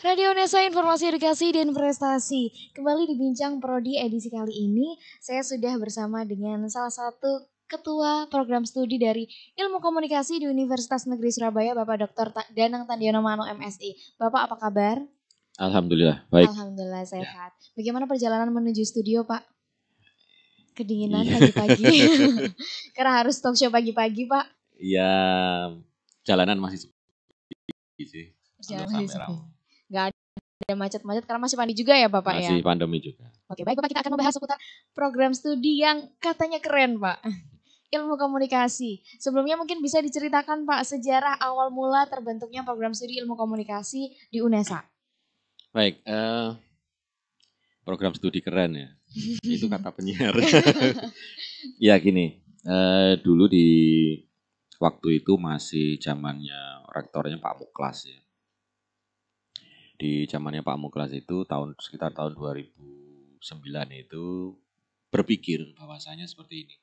Radio Nesa Informasi Edukasi dan Prestasi. Kembali di Bincang Prodi edisi kali ini, saya sudah bersama dengan salah satu Ketua Program Studi dari Ilmu Komunikasi di Universitas Negeri Surabaya, Bapak Dr. Danang Tandiono Mano MSI. Bapak apa kabar? Alhamdulillah, baik. Alhamdulillah sehat. Bagaimana perjalanan menuju studio, Pak? Kedinginan pagi-pagi. Karena harus talk show pagi-pagi, Pak. Iya, jalanan masih sepi sih. Jalan masih sepi. Nggak ada macet-macet karena masih pandemi juga ya Bapak ya? Masih pandemi juga. Oke, baik Bapak, kita akan membahas seputar program studi yang katanya keren Pak. Ilmu komunikasi. Sebelumnya mungkin bisa diceritakan Pak sejarah awal mula terbentuknya program studi ilmu komunikasi di UNESA. Baik, program studi keren ya. Itu kata penyiar. Ya gini, dulu di waktu itu masih zamannya rektornya Pak Muklas ya. Di zamannya Pak Muklas itu sekitar tahun 2009 itu berpikir bahwasanya seperti ini.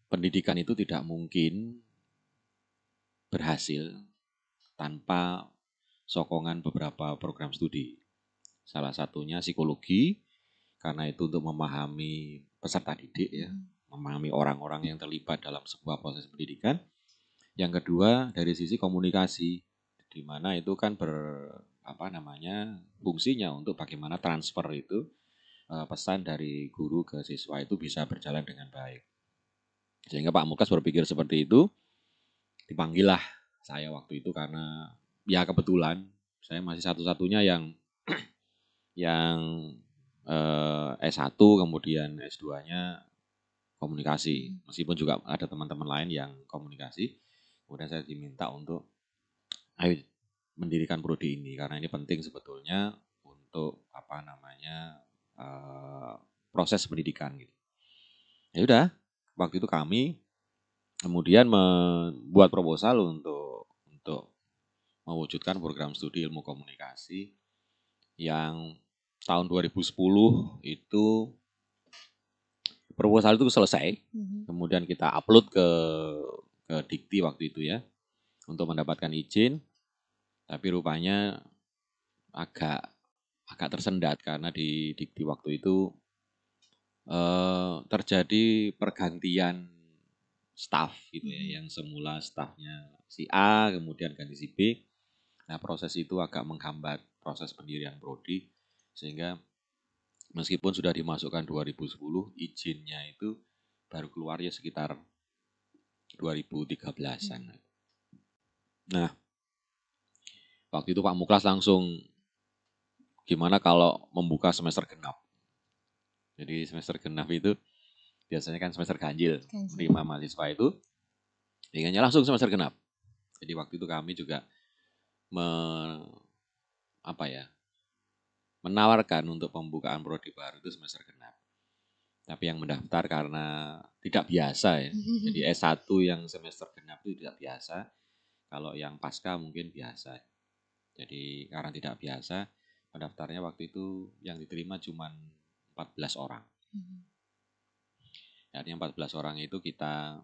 Pendidikan itu tidak mungkin berhasil tanpa sokongan beberapa program studi. Salah satunya psikologi, karena itu untuk memahami peserta didik ya, memahami orang-orang yang terlibat dalam sebuah proses pendidikan. Yang kedua dari sisi komunikasi, di mana itu kan fungsinya untuk bagaimana transfer itu pesan dari guru ke siswa itu bisa berjalan dengan baik. Sehingga Pak Mukas berpikir seperti itu, dipanggillah saya waktu itu karena ya kebetulan saya masih satu-satunya yang S1 kemudian S2-nya komunikasi. Meskipun juga ada teman-teman lain yang komunikasi. Kemudian saya diminta untuk ayo mendirikan prodi ini karena ini penting sebetulnya untuk proses pendidikan gitu. Ya udah, waktu itu kami kemudian membuat proposal untuk mewujudkan program studi ilmu komunikasi yang tahun 2010 itu proposal itu selesai. Kemudian kita upload ke Dikti waktu itu ya untuk mendapatkan izin. Tapi rupanya agak tersendat karena di Dikti waktu itu terjadi pergantian staf gitu ya, yang semula stafnya si A kemudian ganti si B. Nah, proses itu agak menghambat proses pendirian prodi sehingga meskipun sudah dimasukkan 2010, izinnya itu baru keluarnya sekitar 2013-an. Nah, waktu itu Pak Muklas langsung gimana kalau membuka semester genap. Jadi semester genap itu biasanya kan semester ganjil. Menerima mahasiswa itu inginnya langsung semester genap. Jadi waktu itu kami juga menawarkan untuk pembukaan prodi baru itu semester genap. Tapi yang mendaftar karena tidak biasa ya. Jadi S1 yang semester genap itu tidak biasa. Kalau yang pasca mungkin biasa. Jadi karena tidak biasa, pendaftarnya waktu itu yang diterima cuma 14 orang. Artinya 14 orang itu kita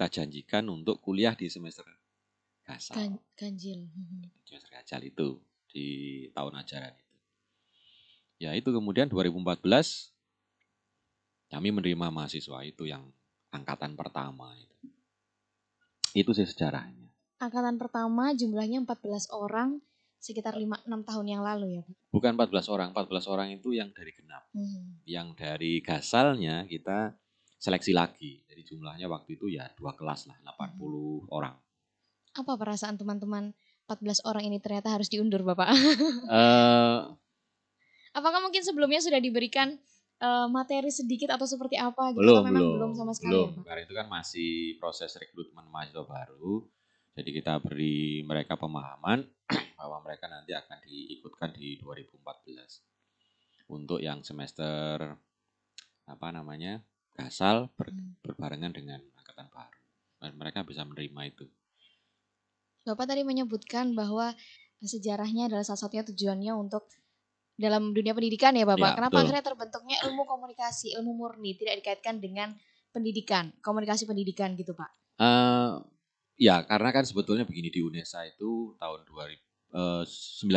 janjikan untuk kuliah di semester ganjil. Semester ganjil itu di tahun ajaran itu. Ya itu kemudian 2014 kami menerima mahasiswa itu yang angkatan pertama itu. Itu sih sejarahnya. Angkatan pertama jumlahnya 14 orang sekitar 5-6 tahun yang lalu ya Pak? Bukan 14 orang itu yang dari genap. Yang dari gasalnya kita seleksi lagi. Jadi jumlahnya waktu itu ya 2 kelas lah, 80 orang. Apa perasaan teman-teman 14 orang ini ternyata harus diundur Bapak? Apakah mungkin sebelumnya sudah diberikan materi sedikit atau seperti apa gitu? Atau memang belum sama sekali ya Pak? Karena itu kan masih proses rekrutmen mahasiswa baru. Jadi kita beri mereka pemahaman bahwa mereka nanti akan diikutkan di 2014. Untuk yang semester gasal berbarengan dengan angkatan baru. Dan mereka bisa menerima itu. Bapak tadi menyebutkan bahwa sejarahnya adalah salah satunya tujuannya untuk dalam dunia pendidikan ya Bapak. Ya, kenapa betul. akhirnya terbentuknya ilmu komunikasi, ilmu murni, tidak dikaitkan dengan pendidikan, komunikasi pendidikan gitu Pak? Ya, karena kan sebetulnya begini, di UNESA itu tahun 2098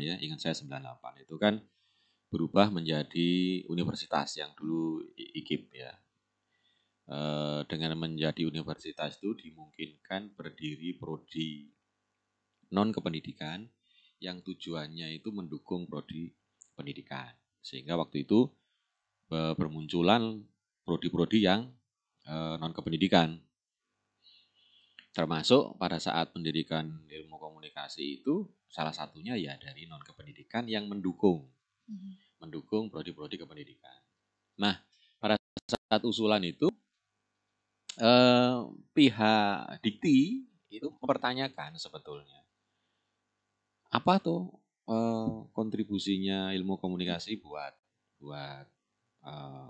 ya, ingat saya 98 itu kan berubah menjadi universitas yang dulu IKIP ya. Dengan menjadi universitas itu dimungkinkan berdiri prodi non kependidikan yang tujuannya itu mendukung prodi pendidikan. Sehingga waktu itu bermunculan prodi-prodi yang non kependidikan. Termasuk pada saat pendidikan ilmu komunikasi itu salah satunya ya dari non kependidikan yang mendukung prodi-prodi kependidikan. Nah, pada saat usulan itu pihak Dikti itu mempertanyakan sebetulnya apa tuh kontribusinya ilmu komunikasi buat buat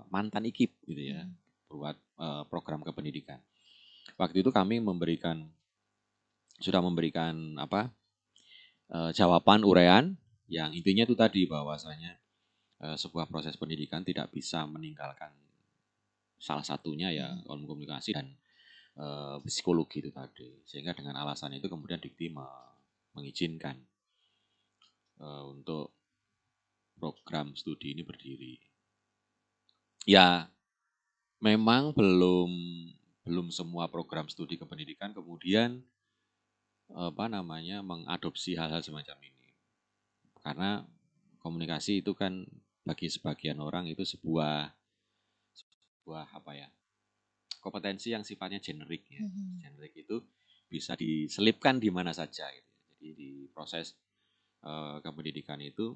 mantan IKIP gitu ya, buat program kependidikan. Waktu itu kami sudah memberikan jawaban urean yang intinya itu tadi bahwasanya sebuah proses pendidikan tidak bisa meninggalkan salah satunya ya ilmu komunikasi dan psikologi itu tadi. Sehingga dengan alasan itu kemudian Dikti mengizinkan untuk program studi ini berdiri. Ya, memang belum semua program studi kependidikan kemudian mengadopsi hal-hal semacam ini. Karena komunikasi itu kan bagi sebagian orang itu sebuah kompetensi yang sifatnya generik ya. Generik itu bisa diselipkan di mana saja gitu. Jadi di proses kependidikan itu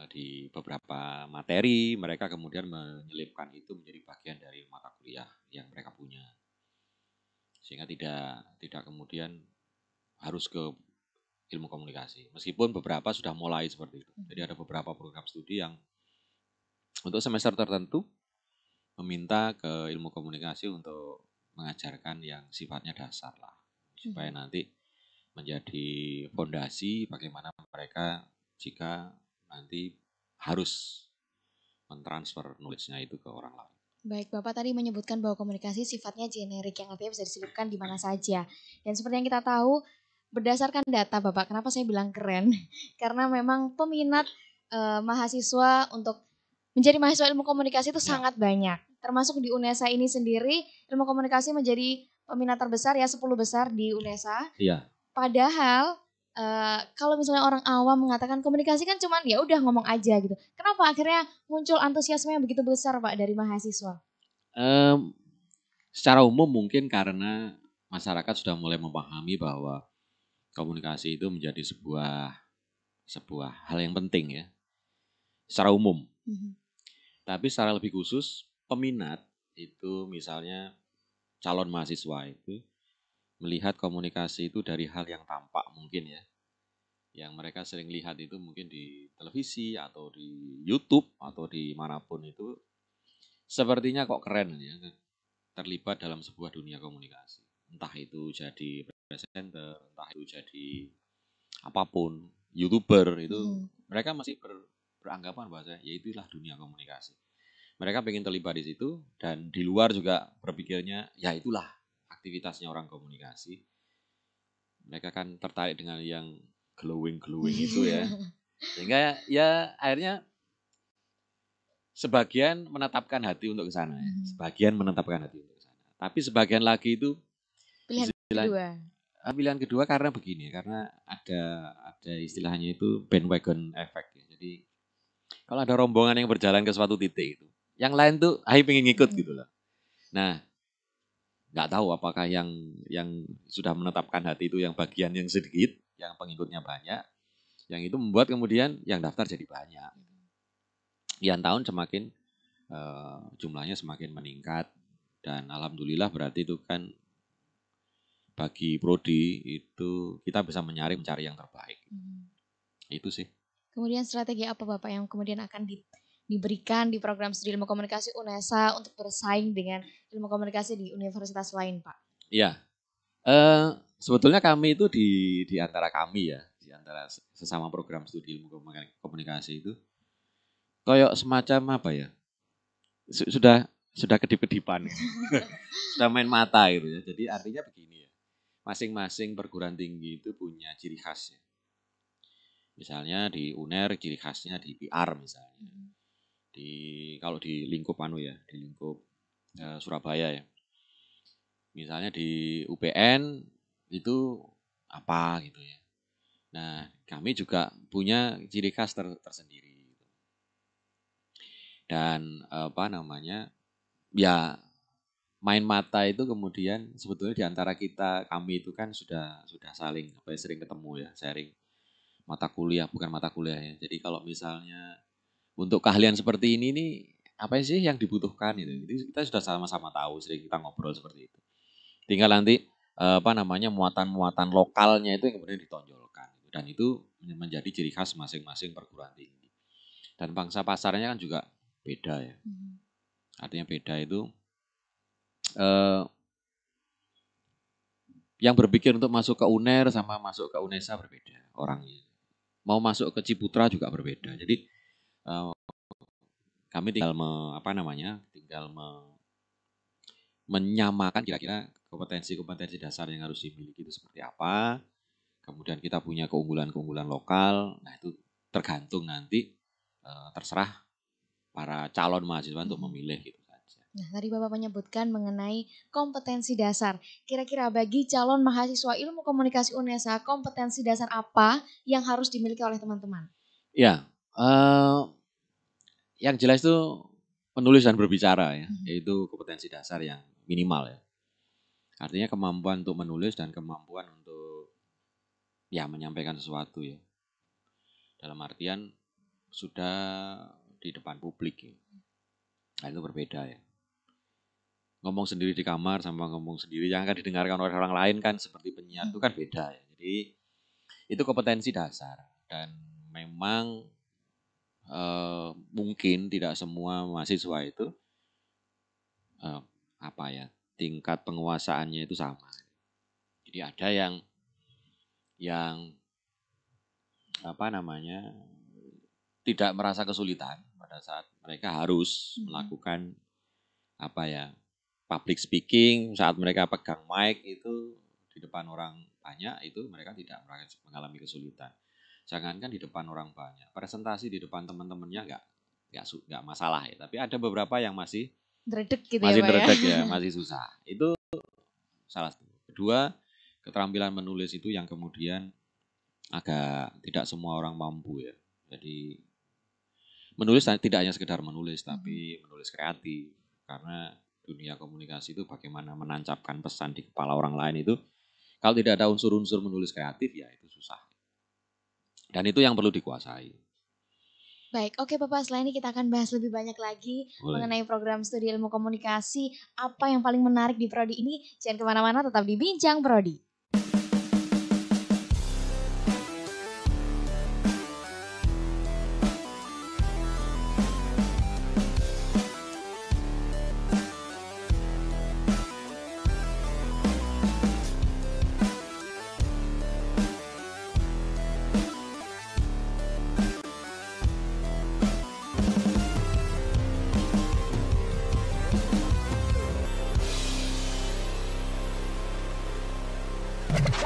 di beberapa materi mereka kemudian menyelipkan itu menjadi bagian dari mata kuliah yang mereka punya. Sehingga tidak kemudian harus ke ilmu komunikasi. Meskipun beberapa sudah mulai seperti itu. Jadi ada beberapa program studi yang untuk semester tertentu meminta ke ilmu komunikasi untuk mengajarkan yang sifatnya dasar lah. Supaya nanti menjadi fondasi bagaimana mereka jika nanti harus mentransfer knowledge-nya itu ke orang lain. Baik, Bapak tadi menyebutkan bahwa komunikasi sifatnya generik yang artinya bisa diselipkan di mana saja. Dan seperti yang kita tahu, berdasarkan data Bapak, kenapa saya bilang keren? Karena memang peminat mahasiswa untuk menjadi mahasiswa ilmu komunikasi itu sangat banyak. Termasuk di UNESA ini sendiri, ilmu komunikasi menjadi peminat terbesar ya, 10 besar di UNESA. Iya. Padahal kalau misalnya orang awam mengatakan komunikasi kan cuman ya udah ngomong aja gitu. Kenapa akhirnya muncul antusiasme yang begitu besar Pak dari mahasiswa? Secara umum mungkin karena masyarakat sudah mulai memahami bahwa komunikasi itu menjadi sebuah hal yang penting ya. Secara umum. Tapi secara lebih khusus peminat itu misalnya calon mahasiswa itu melihat komunikasi itu dari hal yang tampak mungkin ya. Yang mereka sering lihat itu mungkin di televisi atau di YouTube atau di manapun itu sepertinya kok keren ya, terlibat dalam sebuah dunia komunikasi. Entah itu jadi presenter, entah itu jadi apapun, YouTuber itu mereka masih beranggapan bahwa ya itulah dunia komunikasi. Mereka pengen terlibat di situ dan di luar juga berpikirnya ya itulah aktivitasnya orang komunikasi. Mereka kan tertarik dengan yang glowing itu ya. Sehingga ya akhirnya sebagian menetapkan hati untuk ke sana ya. Sebagian menetapkan hati untuk ke sana. Tapi sebagian lagi itu pilihan kedua karena begini, karena ada istilahnya itu bandwagon effect ya. Jadi kalau ada rombongan yang berjalan ke suatu titik itu, yang lain tuh pengen ngikut gitu loh. Nah, nggak tahu apakah yang sudah menetapkan hati itu yang bagian yang sedikit, yang pengikutnya banyak, yang itu membuat kemudian yang daftar jadi banyak. Yang tahun semakin jumlahnya semakin meningkat dan alhamdulillah berarti itu kan bagi prodi itu kita bisa mencari yang terbaik. Itu sih. Kemudian strategi apa Bapak yang kemudian akan diberikan di program studi ilmu komunikasi UNESA untuk bersaing dengan ilmu komunikasi di universitas lain, Pak? Iya. Sebetulnya kami itu di antara kami ya, di antara sesama program studi ilmu komunikasi itu kayak semacam apa ya? Sudah kedip-kedipan. Sudah main mata gitu ya. Jadi artinya begini ya. masing-masing perguruan tinggi itu punya ciri khasnya. Misalnya di UNER ciri khasnya di PR misalnya. Kalau di lingkup di lingkup Surabaya ya. Misalnya di UPN itu apa gitu ya. Nah, kami juga punya ciri khas tersendiri. Dan ya main mata itu kemudian sebetulnya di antara kami itu kan sudah saling sering ketemu ya, sharing mata kuliah, bukan mata kuliah ya. Jadi kalau misalnya untuk keahlian seperti ini nih apa sih yang dibutuhkan itu. Jadi kita sudah sama-sama tahu, sering kita ngobrol seperti itu. Tinggal nanti muatan-muatan lokalnya itu yang kemudian ditonjolkan dan itu menjadi ciri khas masing-masing perguruan tinggi. Dan pangsa pasarnya kan juga beda ya. Artinya beda itu yang berpikir untuk masuk ke UNER sama masuk ke UNESA berbeda orangnya. Mau masuk ke Ciputra juga berbeda. Jadi kami tinggal menyamakan kira-kira kompetensi-kompetensi dasar yang harus dimiliki itu seperti apa. Kemudian kita punya keunggulan-keunggulan lokal. Nah itu tergantung nanti terserah para calon mahasiswa untuk memilih gitu saja. Nah tadi Bapak menyebutkan mengenai kompetensi dasar. Kira-kira bagi calon mahasiswa ilmu komunikasi UNESA, kompetensi dasar apa yang harus dimiliki oleh teman-teman? Ya, yang jelas itu menulis dan berbicara ya, yaitu kompetensi dasar yang minimal ya. Artinya kemampuan untuk menulis dan kemampuan untuk ya menyampaikan sesuatu ya. Dalam artian sudah di depan publik ya. Nah itu berbeda ya. Ngomong sendiri di kamar sama ngomong sendiri yang akan didengarkan oleh orang lain kan seperti penyiar itu kan beda ya. Jadi itu kompetensi dasar dan memang mungkin tidak semua mahasiswa itu tingkat penguasaannya itu sama. Jadi ada yang tidak merasa kesulitan pada saat mereka harus melakukan public speaking saat mereka pegang mic itu di depan orang banyak itu mereka tidak mengalami kesulitan. Jangankan di depan orang banyak, presentasi di depan teman-temannya nggak masalah ya. Tapi ada beberapa yang masih dredeg gitu ya, masih susah. Itu salah satu. Kedua, keterampilan menulis itu yang kemudian agak tidak semua orang mampu ya. Jadi menulis tidak hanya sekedar menulis, tapi menulis kreatif. Karena dunia komunikasi itu bagaimana menancapkan pesan di kepala orang lain itu, kalau tidak ada unsur-unsur menulis kreatif ya itu susah. Dan itu yang perlu dikuasai. Baik, oke Bapak, setelah ini kita akan bahas lebih banyak lagi mengenai program studi ilmu komunikasi. Apa yang paling menarik di Prodi ini? Jangan kemana-mana, tetap di Bincang Prodi.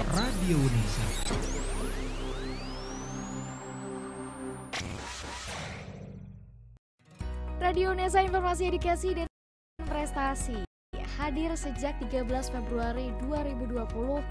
Radio UNESA. Radio UNESA, informasi edukasi dan prestasi. Hadir sejak 13 Februari 2020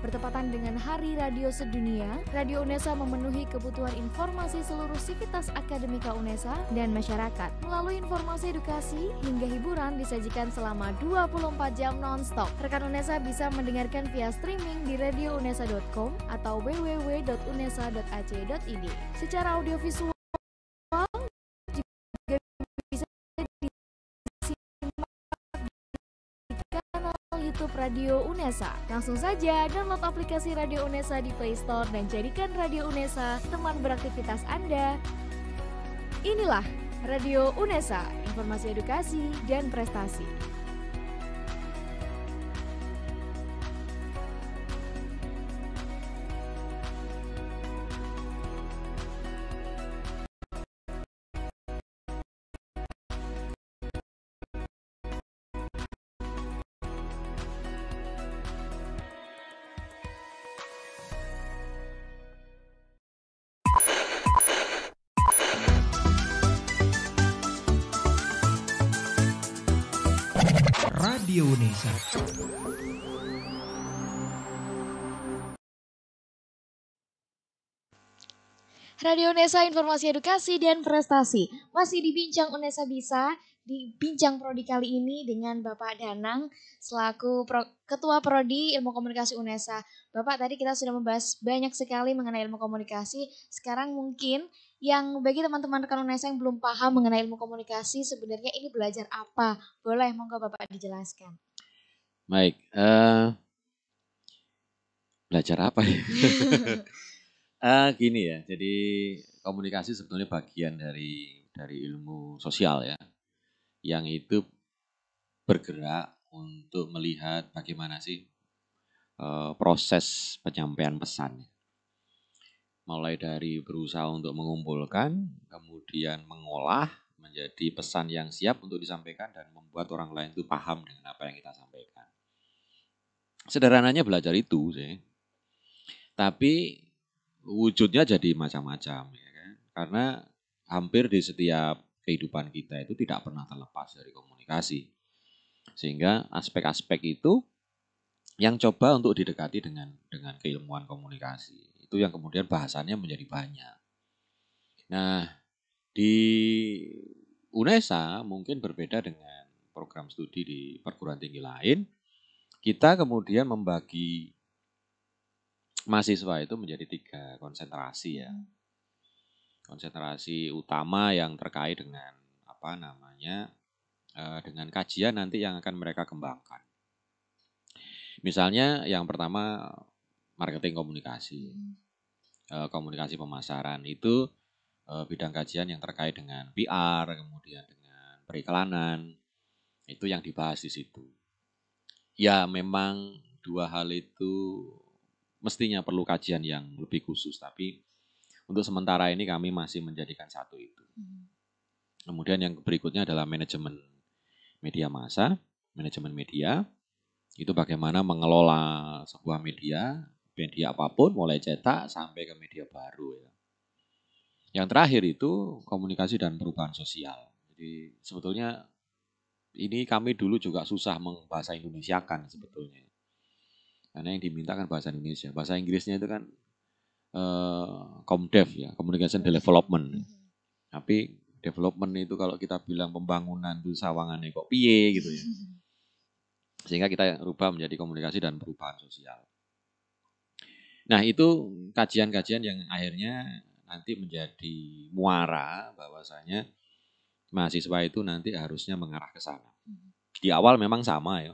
bertepatan dengan Hari Radio Sedunia. Radio UNESA memenuhi kebutuhan informasi seluruh sivitas akademika UNESA dan masyarakat. Melalui informasi edukasi hingga hiburan disajikan selama 24 jam non-stop. Rekan UNESA bisa mendengarkan via streaming di radiounesa.com atau www.unesa.ac.id. Secara audiovisual YouTube Radio UNESA. Langsung saja download aplikasi Radio UNESA di Play Store dan jadikan Radio UNESA teman beraktivitas Anda. Inilah Radio UNESA, informasi edukasi dan prestasi. Radio Unesa. Radio Unesa, informasi edukasi dan prestasi. Masih di Bincang Unesa Bisa, di Bincang Prodi kali ini dengan Bapak Danang selaku Ketua Prodi Ilmu Komunikasi Unesa. Bapak, tadi kita sudah membahas banyak sekali mengenai ilmu komunikasi. Sekarang mungkin yang bagi teman-teman rekan Unesa yang belum paham mengenai ilmu komunikasi, sebenarnya ini belajar apa? Boleh, monggo Bapak dijelaskan. Baik, belajar apa ya? Gini ya, jadi komunikasi sebetulnya bagian dari ilmu sosial ya, yang itu bergerak untuk melihat bagaimana sih proses penyampaian pesan. Mulai dari berusaha untuk mengumpulkan, kemudian mengolah menjadi pesan yang siap untuk disampaikan dan membuat orang lain itu paham dengan apa yang kita sampaikan. Sederhananya belajar itu sih, tapi wujudnya jadi macam-macam ya kan? Karena hampir di setiap kehidupan kita itu tidak pernah terlepas dari komunikasi. Sehingga aspek-aspek itu yang coba untuk didekati dengan keilmuan komunikasi. Itu yang kemudian bahasannya menjadi banyak. Nah, di UNESA mungkin berbeda dengan program studi di perguruan tinggi lain. Kita kemudian membagi mahasiswa itu menjadi 3 konsentrasi ya. Konsentrasi utama yang terkait dengan dengan kajian nanti yang akan mereka kembangkan. Misalnya yang pertama marketing komunikasi, komunikasi pemasaran itu bidang kajian yang terkait dengan PR, kemudian dengan periklanan, itu yang dibahas di situ. Ya memang 2 hal itu mestinya perlu kajian yang lebih khusus, tapi untuk sementara ini kami masih menjadikan satu itu. Kemudian yang berikutnya adalah manajemen media massa, manajemen media. Itu bagaimana mengelola sebuah media apapun, mulai cetak sampai ke media baru ya. Yang terakhir itu komunikasi dan perubahan sosial. Jadi sebetulnya ini kami dulu juga susah membahasa Indonesiakan sebetulnya. Karena yang diminta kan bahasa Indonesia. Bahasa Inggrisnya itu kan Comdev ya, Communication Development. Tapi development itu kalau kita bilang pembangunan itu sawangannya kok piye gitu ya. Sehingga kita rubah menjadi komunikasi dan perubahan sosial. Nah itu kajian-kajian yang akhirnya nanti menjadi muara bahwasanya mahasiswa itu nanti harusnya mengarah ke sana. Di awal memang sama ya.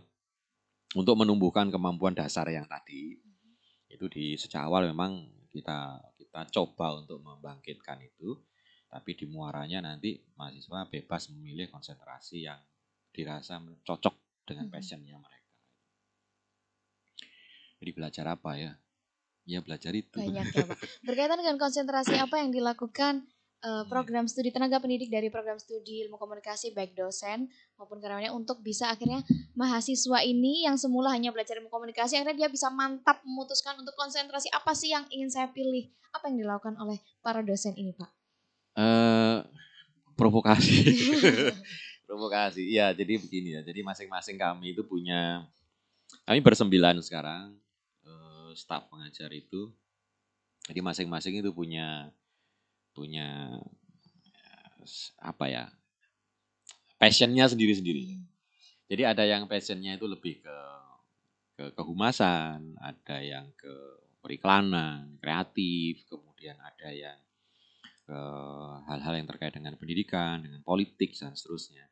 Untuk menumbuhkan kemampuan dasar yang tadi, itu di sejak awal memang kita coba untuk membangkitkan itu, tapi di muaranya nanti mahasiswa bebas memilih konsentrasi yang dirasa cocok dengan passionnya mereka. Jadi belajar apa ya? Ya belajar itu. Banyak ya Pak. Berkaitan dengan konsentrasi apa yang dilakukan program studi tenaga pendidik dari program studi ilmu komunikasi baik dosen maupun karyawannya untuk bisa akhirnya mahasiswa ini yang semula hanya belajar ilmu komunikasi akhirnya dia bisa mantap memutuskan untuk konsentrasi apa sih yang ingin saya pilih, apa yang dilakukan oleh para dosen ini Pak? Provokasi. Provokasi. Ya, jadi begini ya. Jadi masing-masing kami itu kami bersembilan sekarang staf pengajar itu. Jadi masing-masing itu punya apa ya, passionnya sendiri-sendiri. Jadi ada yang passionnya itu lebih ke kehumasan, ada yang ke periklanan, kreatif, kemudian ada yang ke hal-hal yang terkait dengan pendidikan, dengan politik dan seterusnya.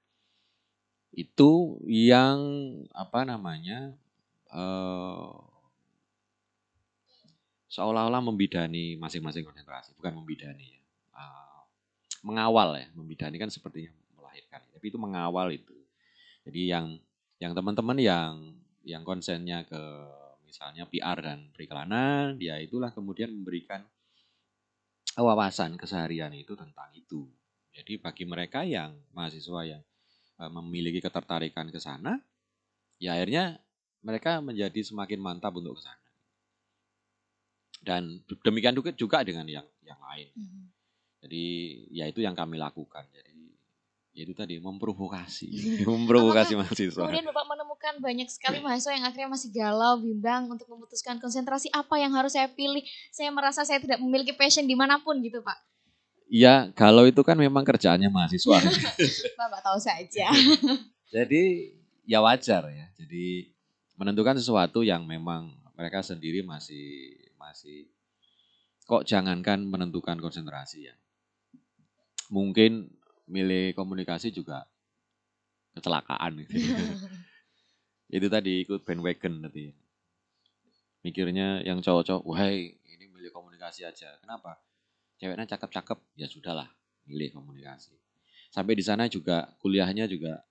Itu yang seolah-olah membidani masing-masing konsentrasi, bukan membidani ya. Mengawal ya, membidani kan sepertinya melahirkan, tapi itu mengawal itu. Jadi yang teman-teman yang konsennya ke misalnya PR dan periklanan, dia itulah kemudian memberikan wawasan keseharian itu tentang itu. Jadi bagi mereka yang mahasiswa yang memiliki ketertarikan ke sana, ya akhirnya mereka menjadi semakin mantap untuk ke sana. Dan demikian juga dengan yang lain. Jadi ya itu yang kami lakukan. Jadi Ya itu tadi memprovokasi, memprovokasi mahasiswa. Kemudian Bapak menemukan banyak sekali mahasiswa yang akhirnya masih galau, bimbang untuk memutuskan konsentrasi apa yang harus saya pilih. Saya merasa saya tidak memiliki passion dimanapun gitu Pak. Iya, galau itu kan memang kerjaannya mahasiswa. Bapak tahu saja. Jadi ya wajar ya. Jadi menentukan sesuatu yang memang mereka sendiri masih kok jangankan menentukan konsentrasi ya. Mungkin milih komunikasi juga kecelakaan gitu. Itu tadi ikut bandwagon tadi. Mikirnya yang cowok-cowok, wahai ini milih komunikasi aja. Kenapa? Ceweknya cakep-cakep, ya sudahlah milih komunikasi. Sampai di sana juga kuliahnya juga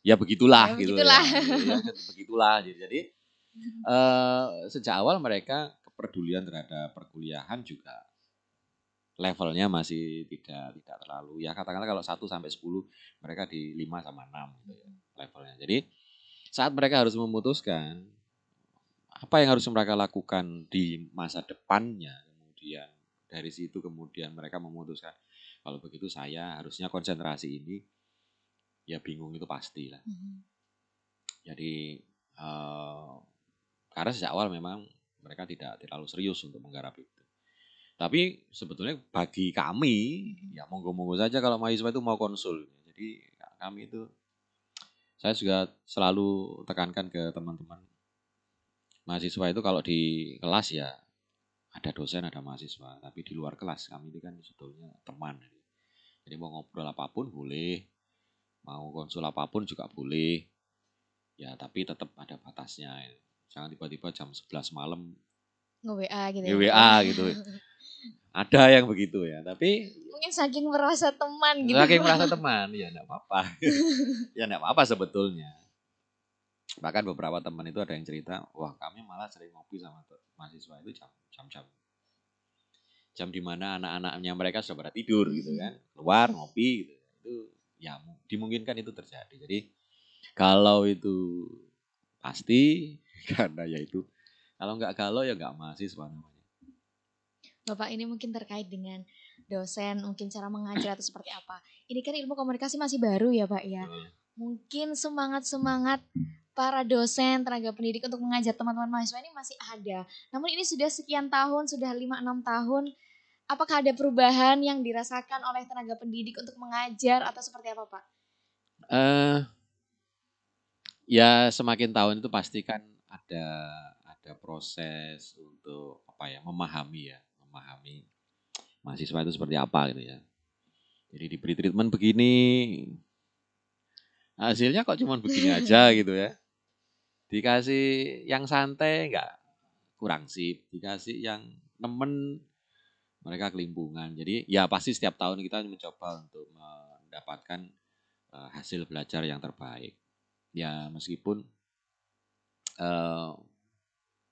ya begitulah Ya, gitu begitulah. ya. Ya begitulah. Jadi sejak awal mereka kepedulian terhadap perkuliahan juga levelnya masih tidak terlalu ya katakanlah kalau 1 sampai 10 mereka di 5 sama 6 gitu ya levelnya. Jadi saat mereka harus memutuskan apa yang harus mereka lakukan di masa depannya, kemudian dari situ kemudian mereka memutuskan kalau begitu saya harusnya konsentrasi ini, ya bingung itu pasti lah. Jadi karena sejak awal memang mereka tidak terlalu serius untuk menggarap itu. Tapi sebetulnya bagi kami, ya monggo-monggo saja kalau mahasiswa itu mau konsul. Jadi kami itu, saya juga selalu tekankan ke teman-teman. Mahasiswa itu kalau di kelas ya ada dosen, ada mahasiswa. Tapi di luar kelas kami itu kan sebetulnya teman. Jadi mau ngobrol apapun boleh, mau konsul apapun juga boleh. Ya tapi tetap ada batasnya. Jangan tiba-tiba jam 11 malam Nge-WA gitu ya. nge-WA gitu. Ada yang begitu ya, tapi mungkin saking merasa teman gitu. saking merasa teman, ya enggak apa-apa. Ya enggak apa-apa sebetulnya. Bahkan beberapa teman itu ada yang cerita, wah kami malah sering ngopi sama mahasiswa itu jam di mana anak-anaknya mereka sudah pada tidur gitu kan. Keluar ngopi gitu. Itu ya dimungkinkan itu terjadi. Jadi kalau itu pasti karena ya itu kalau enggak galau ya enggak mahasiswa namanya. Bapak ini mungkin terkait dengan dosen, mungkin cara mengajar atau seperti apa. Ini kan ilmu komunikasi masih baru ya Pak ya. Mungkin semangat-semangat para dosen, tenaga pendidik untuk mengajar teman-teman mahasiswa ini masih ada. Namun ini sudah sekian tahun, sudah 5-6 tahun. Apakah ada perubahan yang dirasakan oleh tenaga pendidik untuk mengajar atau seperti apa Pak? Ya semakin tahun itu pasti kan ada proses untuk apa ya memahami mahasiswa itu seperti apa gitu ya. Jadi diberi treatment begini, hasilnya kok cuma begini aja gitu ya. Dikasih yang santai enggak kurang sip, dikasih yang nemen mereka kelimpungan. Jadi ya pasti setiap tahun kita mencoba untuk mendapatkan hasil belajar yang terbaik. Ya meskipun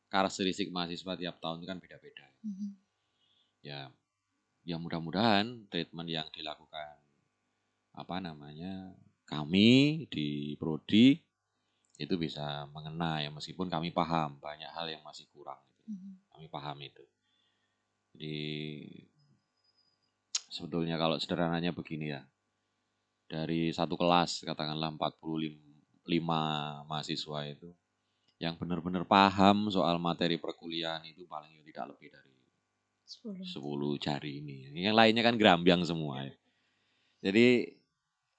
karakteristik mahasiswa tiap tahun itu kan beda-beda. Ya mudah-mudahan treatment yang dilakukan kami di Prodi itu bisa mengena ya meskipun kami paham banyak hal yang masih kurang. Kami paham itu. Jadi sebetulnya kalau sederhananya begini ya. Dari satu kelas katakanlah 45 mahasiswa itu yang benar-benar paham soal materi perkuliahan itu paling tidak lebih dari 10 jari ini. Yang lainnya kan gerambyang semua ya. Jadi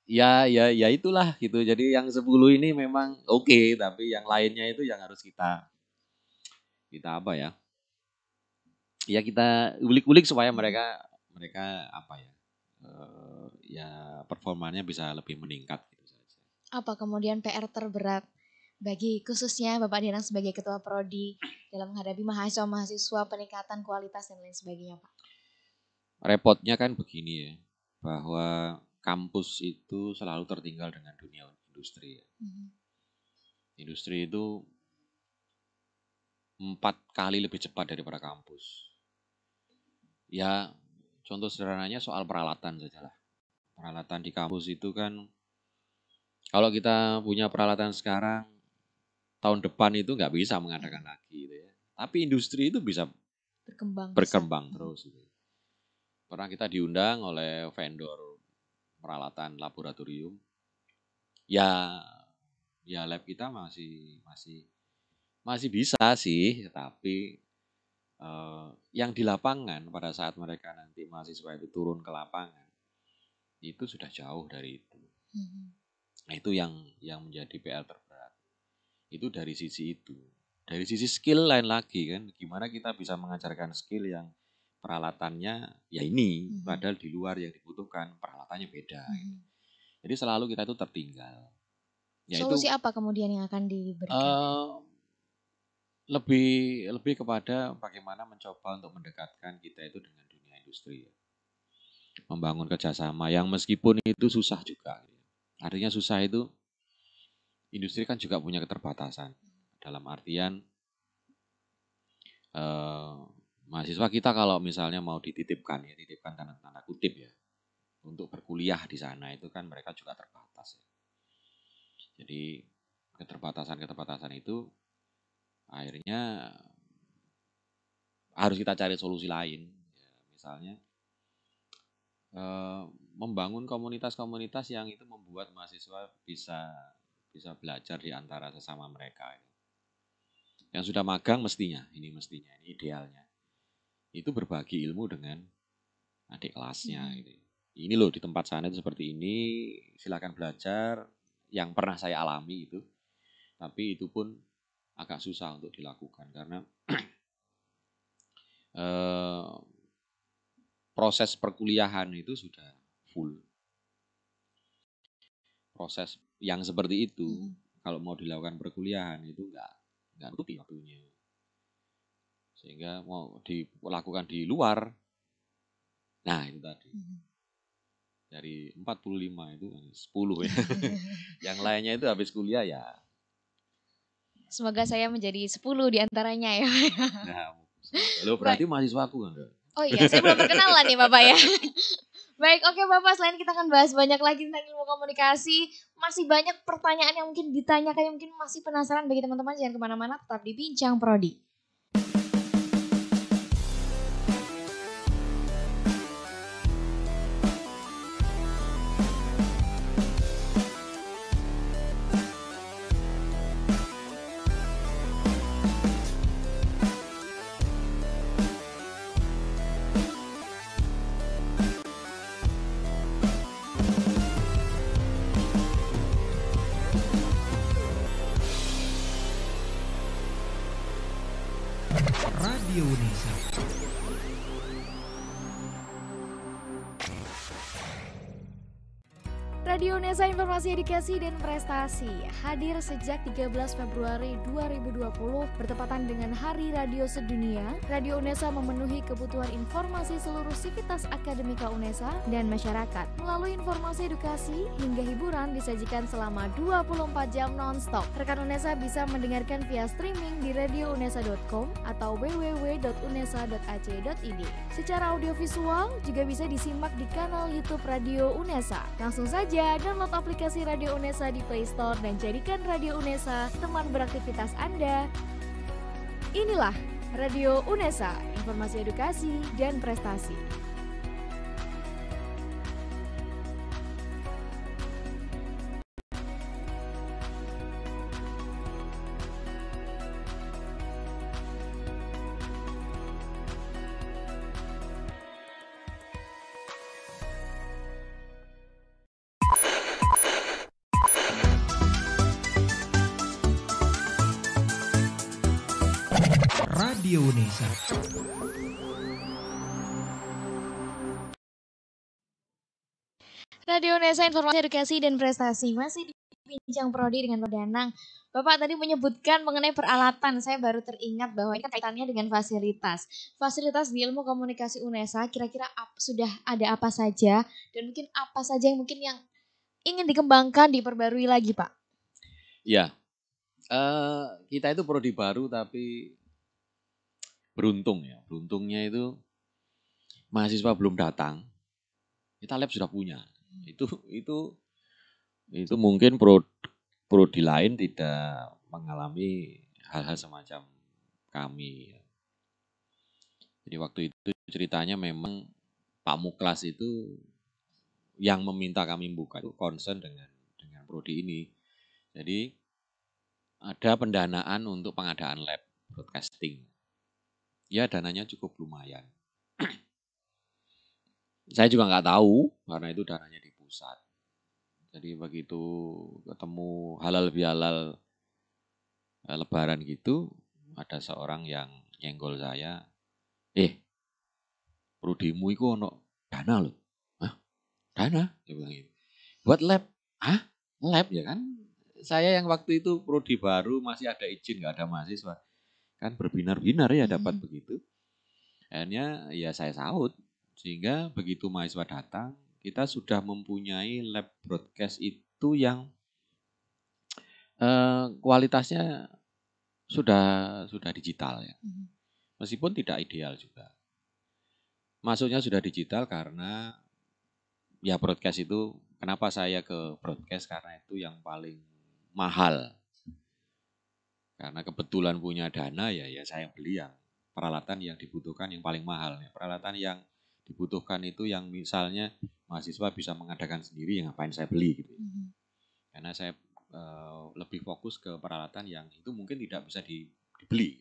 ya itulah gitu. Jadi yang 10 ini memang oke, tapi yang lainnya itu yang harus kita apa ya? Ya kita ulik-ulik supaya mereka apa ya? Ya performanya bisa lebih meningkat gitu saja. Apa kemudian PR terberat bagi khususnya Bapak Dinang sebagai Ketua Prodi dalam menghadapi mahasiswa-mahasiswa peningkatan kualitas dan lain sebagainya Pak? Repotnya kan begini ya, bahwa kampus itu selalu tertinggal dengan dunia industri ya. Industri itu 4 kali lebih cepat daripada kampus. Ya contoh sederhananya soal peralatan sajalah. Peralatan di kampus itu kan kalau kita punya peralatan sekarang tahun depan itu nggak bisa mengadakan lagi gitu ya. Tapi industri itu bisa berkembang terus gitu. Pernah kita diundang oleh vendor peralatan laboratorium. Ya lab kita masih bisa sih, tapi yang di lapangan pada saat mereka nanti mahasiswa itu turun ke lapangan itu sudah jauh dari itu. Nah, itu yang menjadi PR terberat. Itu dari sisi itu. Dari sisi skill lain lagi kan, gimana kita bisa mengajarkan skill yang peralatannya ya ini, padahal di luar yang dibutuhkan peralatannya beda. Jadi selalu kita itu tertinggal. Ya, Solusi itu, apa kemudian yang akan diberikan? Lebih kepada bagaimana mencoba untuk mendekatkan kita itu dengan dunia industri. Membangun kerjasama yang meskipun itu susah juga. Artinya susah itu, industri kan juga punya keterbatasan. Dalam artian, mahasiswa kita kalau misalnya mau dititipkan tanda kutip ya, untuk berkuliah di sana itu kan mereka juga terbatas. Ya. Jadi keterbatasan itu akhirnya harus kita cari solusi lain. Ya, misalnya membangun komunitas-komunitas yang itu membuat mahasiswa bisa belajar di antara sesama mereka. Yang sudah magang mestinya ini idealnya. Itu berbagi ilmu dengan adik kelasnya. Gitu. Ini loh di tempat sana itu seperti ini, silakan belajar. Yang pernah saya alami itu, tapi itu pun agak susah untuk dilakukan karena proses perkuliahan itu sudah full. Proses yang seperti itu, kalau mau dilakukan perkuliahan itu nggak tutupi waktunya. Sehingga mau dilakukan di luar, nah itu tadi. Dari 45 itu 10 ya. Yang lainnya itu habis kuliah ya. Semoga saya menjadi 10 di antaranya ya. Nah, lo berarti mahasiswa aku kan? Oh iya, saya belum berkenalan nih Bapak ya. Baik, oke Bapak, selain kita akan bahas banyak lagi tentang ilmu komunikasi, masih banyak pertanyaan yang mungkin ditanyakan, yang mungkin masih penasaran bagi teman-teman. Jangan kemana-mana, tetap di Bincang Prodi. Radio Unesa. Radio Unesa, informasi edukasi dan prestasi, hadir sejak 13 Februari 2020 bertepatan dengan Hari Radio Sedunia. Radio Unesa memenuhi kebutuhan informasi seluruh sivitas akademika Unesa dan masyarakat. Melalui informasi edukasi hingga hiburan disajikan selama 24 jam non-stop. Rekan Unesa bisa mendengarkan via streaming di radiounesa.com atau www.unesa.ac.id. Secara audiovisual juga bisa disimak di kanal YouTube Radio Unesa. Langsung saja download aplikasi Radio Unesa di Play Store dan jadikan Radio Unesa teman beraktivitas Anda. Inilah Radio Unesa, informasi edukasi dan prestasi. Radio Unesa. Radio Unesa, informasi edukasi dan prestasi, masih di Bincang Prodi dengan Pak Danang. Bapak tadi menyebutkan mengenai peralatan, saya baru teringat bahwa ini kan kaitannya dengan fasilitas. Fasilitas di ilmu komunikasi Unesa kira-kira sudah ada apa saja, dan mungkin apa saja yang mungkin yang ingin dikembangkan, diperbarui lagi Pak? Ya, kita itu prodi baru tapi beruntung ya. Beruntungnya itu mahasiswa belum datang, kita lab sudah punya. Itu mungkin prodi lain tidak mengalami hal-hal semacam kami. Jadi waktu itu ceritanya memang Pak Muklas itu yang meminta kami buka itu concern dengan prodi ini. Jadi ada pendanaan untuk pengadaan lab broadcasting. Ya dananya cukup lumayan. Saya juga nggak tahu karena itu dananya di pusat. Jadi begitu ketemu halal bihalal lebaran gitu, ada seorang yang nyenggol saya, prodimu itu ono dana loh. Hah? Dana? Dia bilang gitu. Buat lab? Hah? Lab ya kan? Saya yang waktu itu prodi baru masih ada izin, nggak ada mahasiswa. Kan berbinar-binar ya dapat begitu. Akhirnya ya saya saut. Sehingga begitu mahasiswa datang, kita sudah mempunyai lab broadcast itu yang kualitasnya sudah digital ya. Meskipun tidak ideal juga. Masuknya sudah digital karena ya broadcast itu, kenapa saya ke broadcast, karena itu yang paling mahal. Karena kebetulan punya dana ya saya beli yang peralatan yang dibutuhkan yang paling mahal. Peralatan yang dibutuhkan itu yang misalnya mahasiswa bisa mengadakan sendiri, yang ngapain saya beli gitu. Karena saya lebih fokus ke peralatan yang itu mungkin tidak bisa dibeli.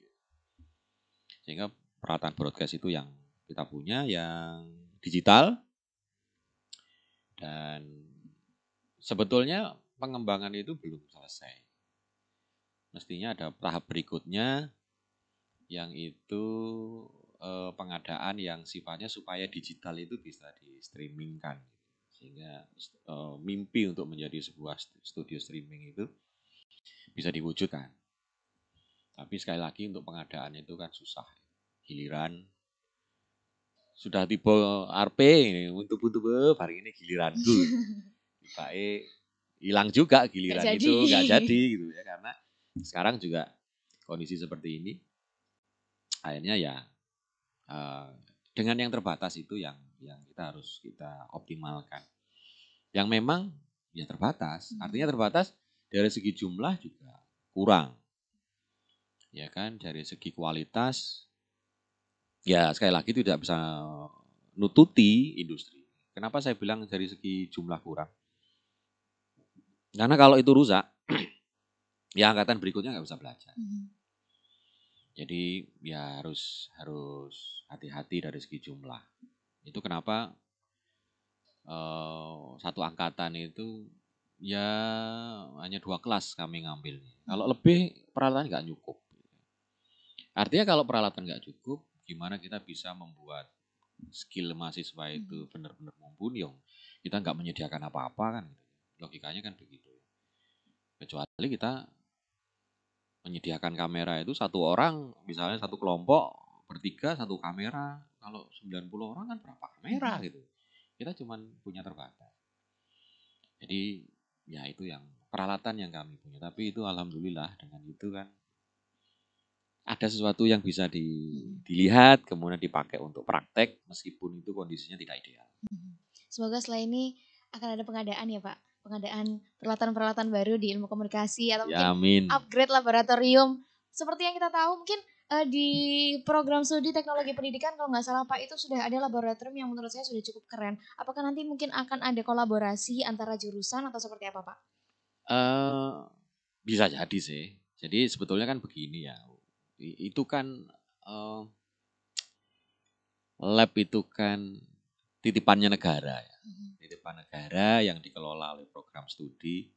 Sehingga peralatan broadcast itu yang kita punya yang digital, dan sebetulnya pengembangan itu belum selesai. Mestinya ada tahap berikutnya yang itu pengadaan yang sifatnya supaya digital itu bisa di-streamingkan. Sehingga mimpi untuk menjadi sebuah studio streaming itu bisa diwujudkan. Tapi sekali lagi untuk pengadaan itu kan susah. Giliran sudah tiba RP untuk hari ini giliranku. Tiba hilang juga giliran itu nggak jadi gitu ya, karena sekarang juga kondisi seperti ini. Akhirnya ya dengan yang terbatas itu yang kita optimalkan. Yang memang ya terbatas, artinya terbatas dari segi jumlah juga kurang. Ya kan, dari segi kualitas ya sekali lagi tidak bisa nututi industri. Kenapa saya bilang dari segi jumlah kurang? Karena kalau itu rusak, ya angkatan berikutnya nggak bisa belajar. Jadi ya harus hati-hati dari segi jumlah. Itu kenapa satu angkatan itu ya hanya 2 kelas kami ngambil. Kalau lebih peralatan nggak cukup. Artinya kalau peralatan nggak cukup, gimana kita bisa membuat skill mahasiswa itu benar-benar mumpuni? Kita nggak menyediakan apa-apa kan? Logikanya kan begitu. Kecuali kita menyediakan kamera itu satu orang, misalnya satu kelompok bertiga satu kamera. Kalau 90 orang kan berapa kamera gitu. Kita cuma punya terbatas. Jadi ya itu yang peralatan yang kami punya. Tapi itu alhamdulillah dengan itu kan ada sesuatu yang bisa dilihat kemudian dipakai untuk praktek meskipun itu kondisinya tidak ideal. Semoga setelah ini akan ada pengadaan ya Pak. Pengadaan peralatan-peralatan baru di ilmu komunikasi atau Ya, mungkin amin. upgrade laboratorium. Seperti yang kita tahu mungkin di program studi teknologi pendidikan kalau nggak salah Pak itu sudah ada laboratorium yang menurut saya sudah cukup keren. Apakah nanti mungkin akan ada kolaborasi antara jurusan atau seperti apa Pak? Bisa jadi sih. Jadi sebetulnya kan begini ya. Itu kan lab itu kan titipannya negara ya. Titipan negara yang dikelola oleh program studi.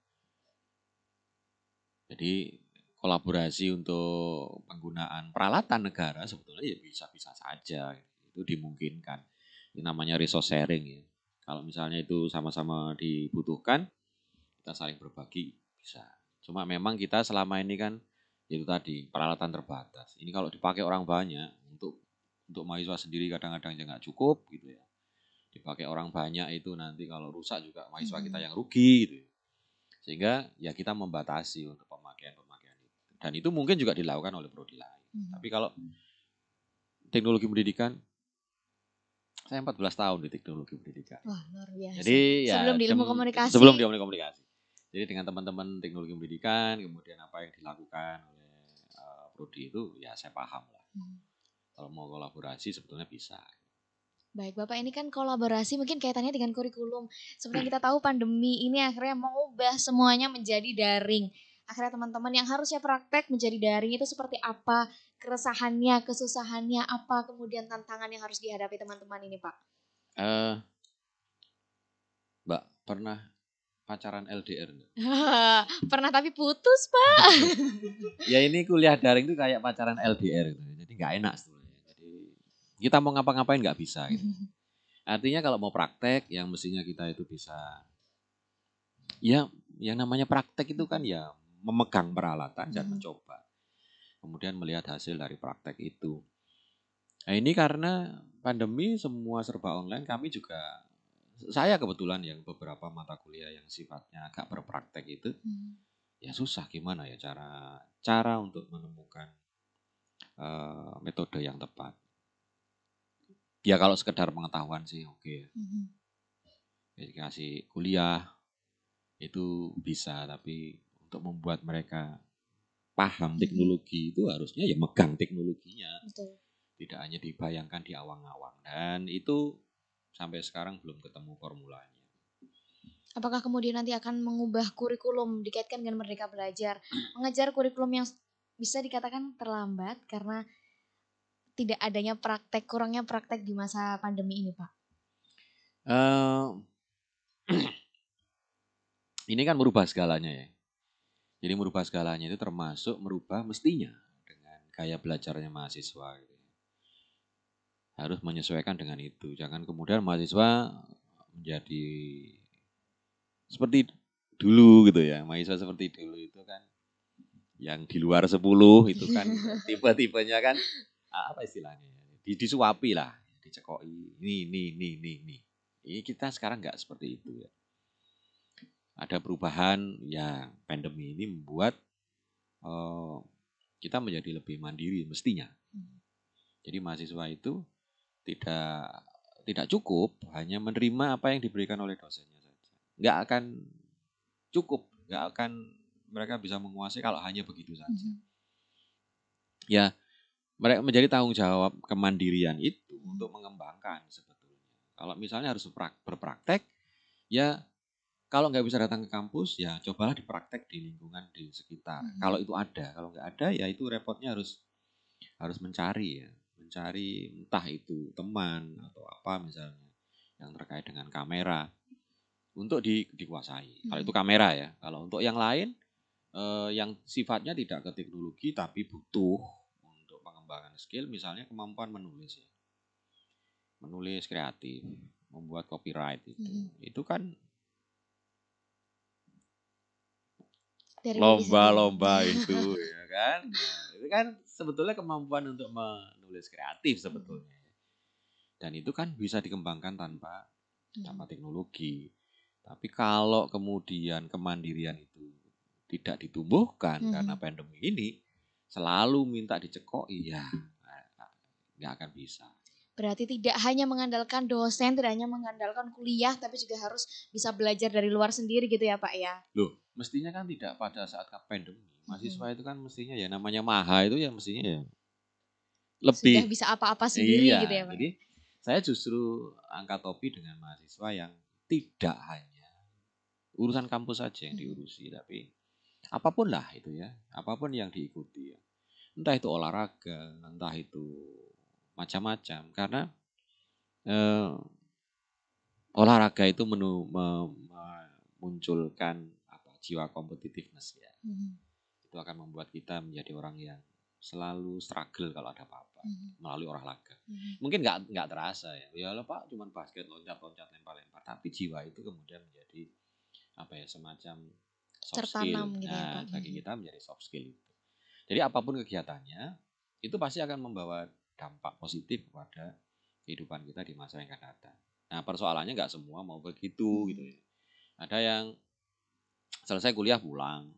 Jadi kolaborasi untuk penggunaan peralatan negara sebetulnya ya bisa-bisa saja. Itu dimungkinkan. Ini namanya resource sharing ya. Kalau misalnya itu sama-sama dibutuhkan, kita saling berbagi bisa. Cuma memang kita selama ini kan itu tadi peralatan terbatas. Ini kalau dipakai orang banyak untuk mahasiswa sendiri kadang-kadang nggak cukup gitu ya. Dipakai orang banyak itu nanti kalau rusak juga mahasiswa kita yang rugi gitu. Sehingga ya kita membatasi untuk pemakaian itu. Dan itu mungkin juga dilakukan oleh prodi lain. Tapi kalau teknologi pendidikan, saya 14 tahun di teknologi pendidikan. Wah, luar biasa. Jadi ya sebelum di ilmu komunikasi. Sebelum di ilmu komunikasi. Jadi dengan teman-teman teknologi pendidikan, kemudian apa yang dilakukan oleh prodi itu ya saya paham lah. Kalau mau kolaborasi sebetulnya bisa. Baik, Bapak ini kan kolaborasi mungkin kaitannya dengan kurikulum. Seperti yang kita tahu pandemi ini akhirnya mengubah semuanya menjadi daring. Akhirnya teman-teman yang harusnya praktek menjadi daring itu seperti apa? Keresahannya, kesusahannya apa? Kemudian tantangan yang harus dihadapi teman-teman ini, Pak? Eh, Mbak, pernah pacaran LDR nggak? Pernah tapi putus, Pak. Ya ini kuliah daring itu kayak pacaran LDR gitu. Jadi nggak enak sebenarnya. Jadi kita mau ngapa-ngapain nggak bisa gitu. Artinya kalau mau praktek yang mestinya kita itu bisa, ya yang namanya praktek itu kan ya memegang peralatan dan mencoba. Kemudian melihat hasil dari praktek itu. Nah ini karena pandemi semua serba online, kami juga, saya kebetulan yang beberapa mata kuliah yang sifatnya agak berpraktek itu, ya susah gimana ya cara untuk menemukan metode yang tepat. Ya kalau sekedar pengetahuan sih oke. Jadi kasih kuliah itu bisa, tapi untuk membuat mereka paham teknologi itu harusnya ya megang teknologinya. Betul. Tidak hanya dibayangkan di awang-awang. Dan itu sampai sekarang belum ketemu formulanya. Apakah kemudian nanti akan mengubah kurikulum dikaitkan dengan Merdeka Belajar? Mengejar kurikulum yang bisa dikatakan terlambat karena tidak adanya praktek, kurangnya praktek di masa pandemi ini, Pak. Ini kan merubah segalanya ya. Jadi merubah segalanya itu termasuk merubah mestinya dengan gaya belajarnya mahasiswa. Gitu. Harus menyesuaikan dengan itu. Jangan kemudian mahasiswa menjadi seperti dulu gitu ya. Mahasiswa seperti dulu itu kan yang di luar 10 itu kan tipe-tipenya kan apa istilahnya? Disuapi lah, dicekoi. Ini. Ini kita sekarang nggak seperti itu ya. Ada perubahan ya, pandemi ini membuat kita menjadi lebih mandiri mestinya. Jadi mahasiswa itu tidak cukup hanya menerima apa yang diberikan oleh dosennya saja. Nggak akan cukup, nggak akan mereka bisa menguasai kalau hanya begitu saja. Ya, mereka menjadi tanggung jawab kemandirian itu untuk mengembangkan sebetulnya. Kalau misalnya harus berpraktek, ya kalau nggak bisa datang ke kampus, ya cobalah dipraktek di lingkungan di sekitar. Kalau itu ada, kalau nggak ada, ya itu repotnya harus mencari ya, mencari entah itu teman atau apa misalnya yang terkait dengan kamera untuk dikuasai. Kalau itu kamera ya. Kalau untuk yang lain, yang sifatnya tidak ke teknologi tapi butuh untuk pengembangan skill, misalnya kemampuan menulis ya, menulis kreatif, membuat copyright itu kan lomba-lomba itu ya kan. Nah, itu kan sebetulnya kemampuan untuk menulis kreatif sebetulnya. Dan itu kan bisa dikembangkan tanpa teknologi. Tapi kalau kemudian kemandirian itu tidak ditumbuhkan karena pandemi ini, selalu minta dicekoi, ya nggak akan bisa. Berarti tidak hanya mengandalkan dosen, tidak hanya mengandalkan kuliah, tapi juga harus bisa belajar dari luar sendiri gitu ya Pak ya? Loh, mestinya kan tidak pada saat pandemi. Mahasiswa itu kan mestinya ya namanya maha itu ya mestinya ya lebih. Sudah bisa apa-apa sendiri iya, gitu ya Pak? Jadi saya justru angkat topi dengan mahasiswa yang tidak hanya urusan kampus saja yang diurusi, tapi apapun lah itu ya, apapun yang diikuti ya. Entah itu olahraga, entah itu macam-macam. Karena olahraga itu memunculkan jiwa kompetitiveness ya. Itu akan membuat kita menjadi orang yang selalu struggle kalau ada apa-apa melalui olahraga. Mungkin nggak terasa ya. Ya lah Pak, cuman basket, loncat-loncat, lempar-lempar. Tapi jiwa itu kemudian menjadi semacam soft skill. Gitu nah, ya, Pak. bagi kita menjadi soft skill itu. Jadi apapun kegiatannya itu pasti akan membawa dampak positif kepada kehidupan kita di masa yang akan datang. Nah, persoalannya nggak semua mau begitu gitu ya. Ada yang selesai kuliah pulang.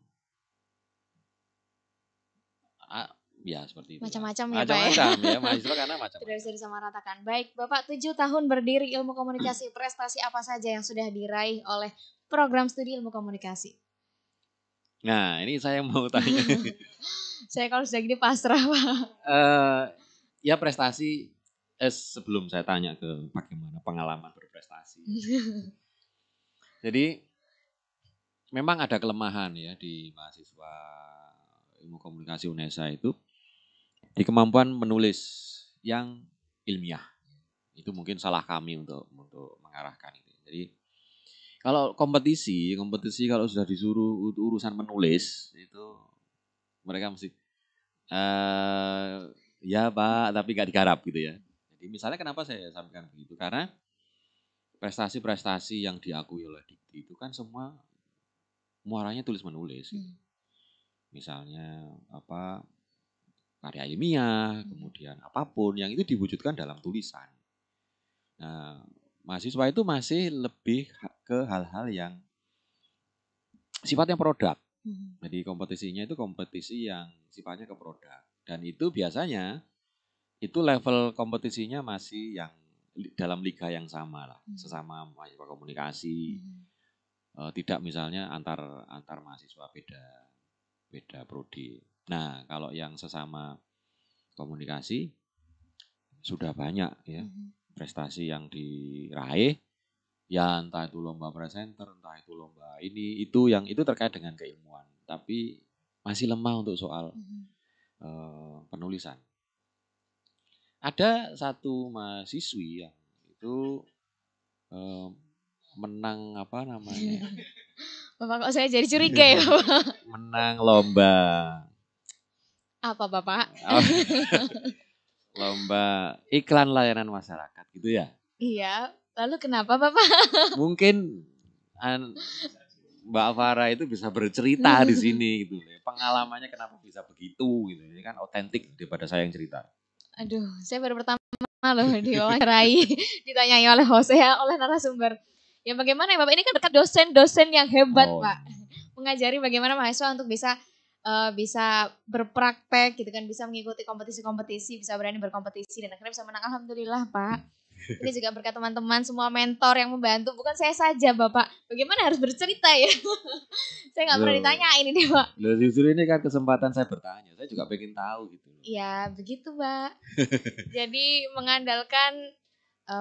Ya seperti itu. Macam-macam ya Pak ya. Macam-macam ya, mahasiswa karena macam-macam. Tidak bisa disamaratakan. Baik, Bapak 7 tahun berdiri ilmu komunikasi, prestasi apa saja yang sudah diraih oleh program studi ilmu komunikasi? Nah, ini saya mau tanya. Saya kalau sudah gini pasrah Pak. Ya prestasi sebelum saya tanya ke bagaimana pengalaman berprestasi. Jadi memang ada kelemahan ya di mahasiswa ilmu komunikasi UNESA itu di kemampuan menulis yang ilmiah. Itu mungkin salah kami untuk mengarahkan itu. Jadi kalau kompetisi kalau sudah disuruh urusan menulis itu mereka mesti ya Pak, tapi gak digarap gitu ya. Jadi misalnya kenapa saya sampaikan begitu? Karena prestasi-prestasi yang diakui oleh Dikti itu kan semua muaranya tulis menulis. Gitu. Misalnya apa karya ilmiah, kemudian apapun yang itu diwujudkan dalam tulisan. Nah, mahasiswa itu masih lebih ke hal-hal yang sifatnya produk. Jadi kompetisinya itu kompetisi yang sifatnya ke produk. Dan itu biasanya itu level kompetisinya masih yang dalam liga yang sama lah, sesama mahasiswa komunikasi. Tidak misalnya antar mahasiswa beda prodi. Nah, kalau yang sesama komunikasi sudah banyak ya prestasi yang diraih. Ya entah itu lomba presenter, entah itu lomba ini, itu terkait dengan keilmuan. Tapi masih lemah untuk soal penulisan. Ada satu mahasiswi yang itu menang apa namanya? Bapak kok saya jadi curiga ya Bapak? Menang lomba. Apa Bapak? Lomba iklan layanan masyarakat gitu ya? Iya, lalu kenapa Bapak? Mungkin Mbak Farah itu bisa bercerita di sini gitu. Pengalamannya kenapa bisa begitu gitu. Ini kan otentik daripada saya yang cerita. Aduh, saya baru pertama loh diwawancarai, ditanyai oleh host ya, oleh narasumber. Ya bagaimana ya Bapak, ini kan dekat dosen-dosen yang hebat Pak. Mengajari bagaimana mahasiswa untuk bisa berpraktek gitu kan, bisa mengikuti kompetisi-kompetisi, bisa berani berkompetisi dan akhirnya bisa menang. Alhamdulillah Pak. Ini juga berkat teman-teman semua mentor yang membantu, bukan saya saja Bapak. Bagaimana harus bercerita ya? Saya nggak pernah ditanya ini deh Pak. Loh, justru ini kan kesempatan saya bertanya, saya juga pengen tahu gitu. Iya begitu Pak. Jadi mengandalkan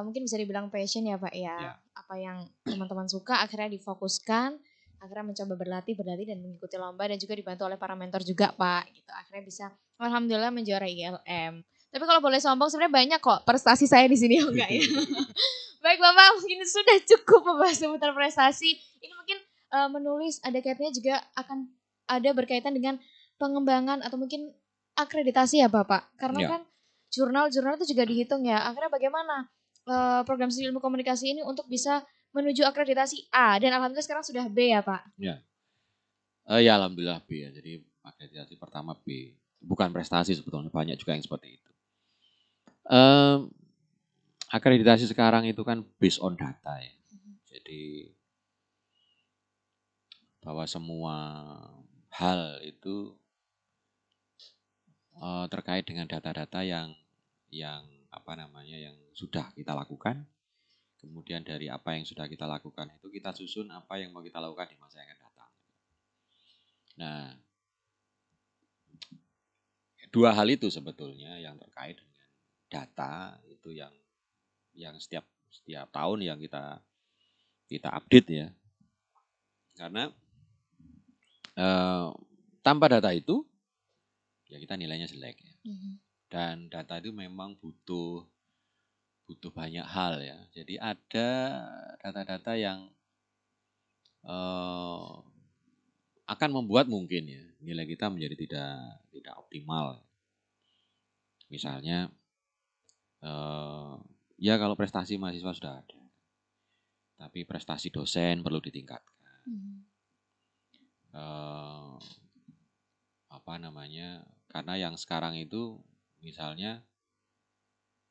mungkin bisa dibilang passion ya Pak ya. Apa yang teman-teman suka akhirnya difokuskan, akhirnya mencoba berlatih dan mengikuti lomba dan juga dibantu oleh para mentor juga Pak. Gitu. Akhirnya bisa alhamdulillah menjuarai ILM. Tapi kalau boleh sombong sebenarnya banyak kok prestasi saya di sini oh enggak ya. Baik Bapak, mungkin sudah cukup membahas seputar prestasi. Ini mungkin menulis ada kaitannya juga akan ada berkaitan dengan pengembangan atau mungkin akreditasi ya Bapak. Karena kan jurnal-jurnal itu juga dihitung ya. Akhirnya bagaimana program studi ilmu komunikasi ini untuk bisa menuju akreditasi A dan alhamdulillah sekarang sudah B ya Pak. Ya. Ya alhamdulillah B ya. Jadi akreditasi pertama B. Bukan prestasi sebetulnya, banyak juga yang seperti itu. Akreditasi sekarang itu kan based on data ya. Jadi bahwa semua hal itu terkait dengan data-data yang apa namanya yang sudah kita lakukan. Kemudian dari apa yang sudah kita lakukan itu kita susun apa yang mau kita lakukan di masa yang akan datang. Nah, dua hal itu sebetulnya yang terkait dengan data itu yang setiap tahun yang kita update ya. Karena tanpa data itu ya kita nilainya jelek ya. Dan data itu memang butuh banyak hal ya. Jadi ada data-data yang akan membuat mungkin ya nilai kita menjadi tidak optimal. Misalnya ya kalau prestasi mahasiswa sudah ada, tapi prestasi dosen perlu ditingkatkan. Apa namanya? Karena yang sekarang itu misalnya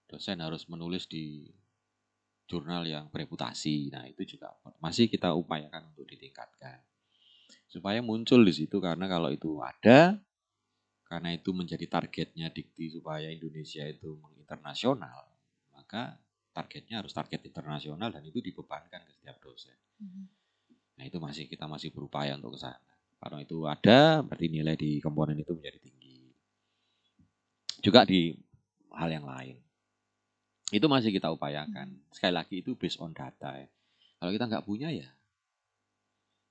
dosen harus menulis di jurnal yang bereputasi. Nah, itu juga masih kita upayakan untuk ditingkatkan. Supaya muncul di situ karena kalau itu ada, karena itu menjadi targetnya Dikti supaya Indonesia itu menginternasional, maka targetnya harus target internasional dan itu dibebankan ke setiap dosen. Nah, itu kita masih berupaya untuk ke sana. Kalau itu ada, berarti nilai di komponen itu menjadi tinggi. Juga di hal yang lain. Itu masih kita upayakan. Sekali lagi itu based on data ya. Kalau kita nggak punya ya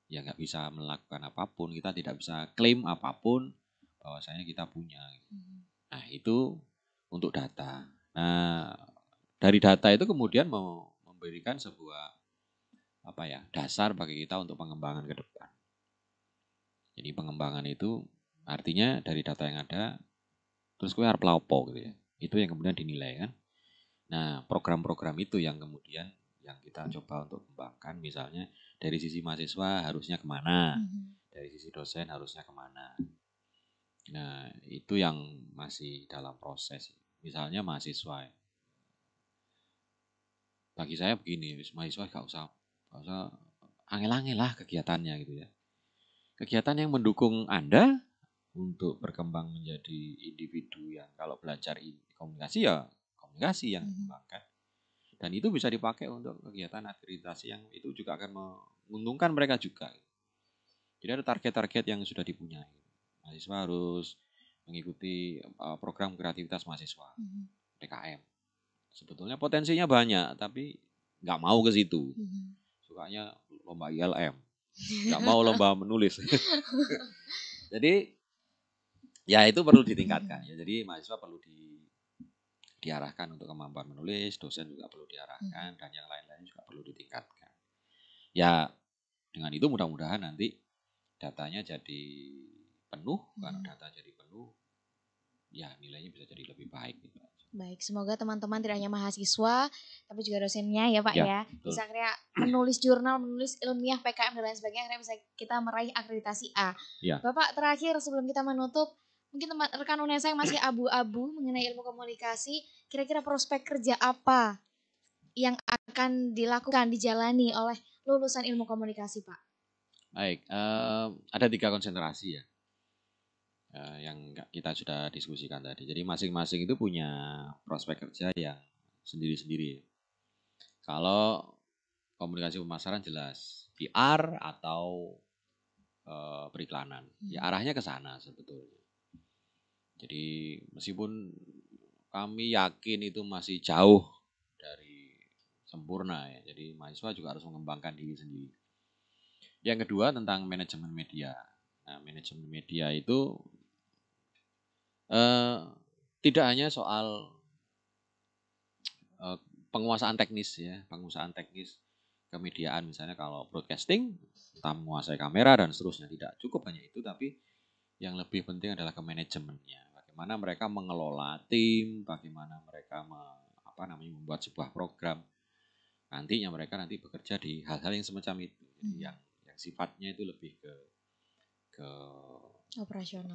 nggak bisa melakukan apapun. Kita tidak bisa klaim apapun bahwasanya kita punya. Nah itu untuk data. Nah dari data itu kemudian memberikan sebuah dasar bagi kita untuk pengembangan ke depan. Jadi pengembangan itu artinya dari data yang ada, terus gue harus lapo gitu ya. Itu yang kemudian dinilai kan. Nah program-program itu yang kemudian yang kita coba untuk kembangkan, misalnya dari sisi mahasiswa harusnya kemana, dari sisi dosen harusnya kemana. Nah itu yang masih dalam proses. Misalnya mahasiswa, bagi saya begini, mahasiswa gak usah angel-angel lah kegiatannya gitu ya. Kegiatan yang mendukung Anda untuk berkembang menjadi individu yang kalau belajar komunikasi ya komunikasi yang dikembangkan. Dan itu bisa dipakai untuk kegiatan akreditasi yang itu juga akan menguntungkan mereka juga. Jadi ada target-target yang sudah dipunyai. Mahasiswa harus mengikuti program kreativitas mahasiswa, PKM. Sebetulnya potensinya banyak, tapi nggak mau ke situ. Sukanya lomba ILM, nggak mau lomba menulis. Jadi ya itu perlu ditingkatkan. Ya. Jadi mahasiswa perlu diarahkan untuk kemampuan menulis, dosen juga perlu diarahkan, dan yang lain-lain juga perlu ditingkatkan. Ya dengan itu mudah-mudahan nanti datanya jadi penuh, karena data jadi penuh, ya nilainya bisa jadi lebih baik. Gitu. Baik, semoga teman-teman tidak hanya mahasiswa, tapi juga dosennya ya Pak ya. Bisa akhirnya menulis jurnal, menulis ilmiah, PKM dan lain sebagainya, akhirnya bisa kita meraih akreditasi A. Ya. Bapak terakhir sebelum kita menutup, mungkin rekan UNESA yang masih abu-abu mengenai ilmu komunikasi, kira-kira prospek kerja apa yang akan dilakukan, dijalani oleh lulusan ilmu komunikasi Pak? Baik, ada 3 konsentrasi ya. Yang kita sudah diskusikan tadi. Jadi masing-masing itu punya prospek kerja yang sendiri-sendiri. Kalau komunikasi pemasaran jelas PR atau periklanan. Ya arahnya ke sana sebetulnya. Jadi meskipun kami yakin itu masih jauh dari sempurna ya. Jadi mahasiswa juga harus mengembangkan diri sendiri. Yang kedua tentang manajemen media. Nah, manajemen media itu tidak hanya soal penguasaan teknis ya, penguasaan teknis kemediaan, misalnya kalau broadcasting entah menguasai kamera dan seterusnya, tidak cukup hanya itu, tapi yang lebih penting adalah ke manajemennya. Bagaimana mereka mengelola tim, bagaimana mereka membuat sebuah program. Nantinya mereka nanti bekerja di hal-hal yang semacam itu, yang sifatnya itu lebih ke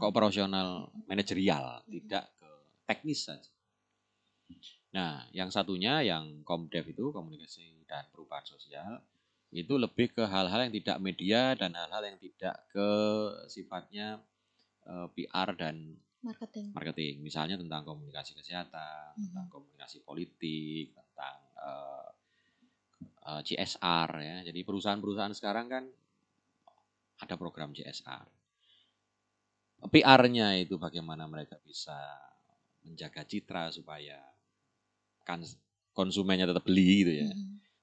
operasional manajerial, tidak ke teknis saja. Nah, yang satunya yang Komdev itu komunikasi dan perubahan sosial itu lebih ke hal-hal yang tidak media dan hal-hal yang tidak ke sifatnya PR dan marketing. Misalnya tentang komunikasi kesehatan, tentang komunikasi politik, tentang CSR ya. Jadi perusahaan-perusahaan sekarang kan ada program CSR. PR-nya itu bagaimana mereka bisa menjaga citra supaya kan konsumennya tetap beli gitu ya,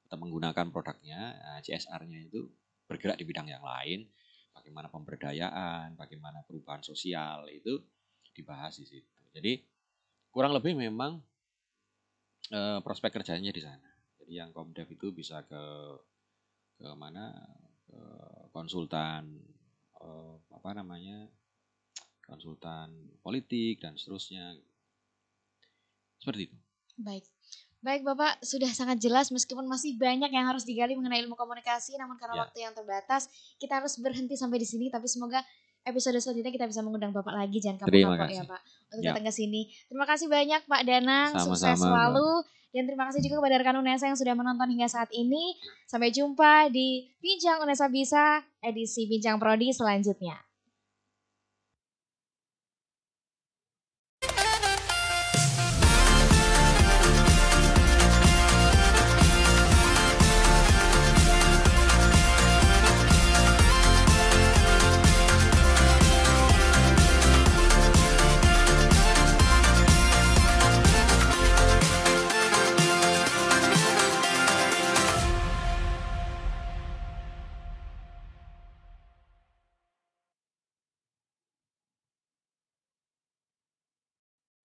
tetap menggunakan produknya. Nah, CSR-nya itu bergerak di bidang yang lain, bagaimana pemberdayaan, bagaimana perubahan sosial itu dibahas di situ. Jadi kurang lebih memang prospek kerjanya di sana. Jadi yang Komdev itu bisa ke mana, ke konsultan konsultan politik dan seterusnya. Seperti itu. Baik Bapak, sudah sangat jelas meskipun masih banyak yang harus digali mengenai ilmu komunikasi, namun karena waktu yang terbatas, kita harus berhenti sampai di sini. Tapi semoga episode selanjutnya kita bisa mengundang Bapak lagi, jangan kapok-kapok ya Pak, untuk datang ke sini. Terima kasih banyak Pak Danang, sukses selalu. Dan terima kasih juga kepada rekan UNESA yang sudah menonton hingga saat ini. Sampai jumpa di Bincang UNESA Bisa, edisi Bincang Prodi selanjutnya.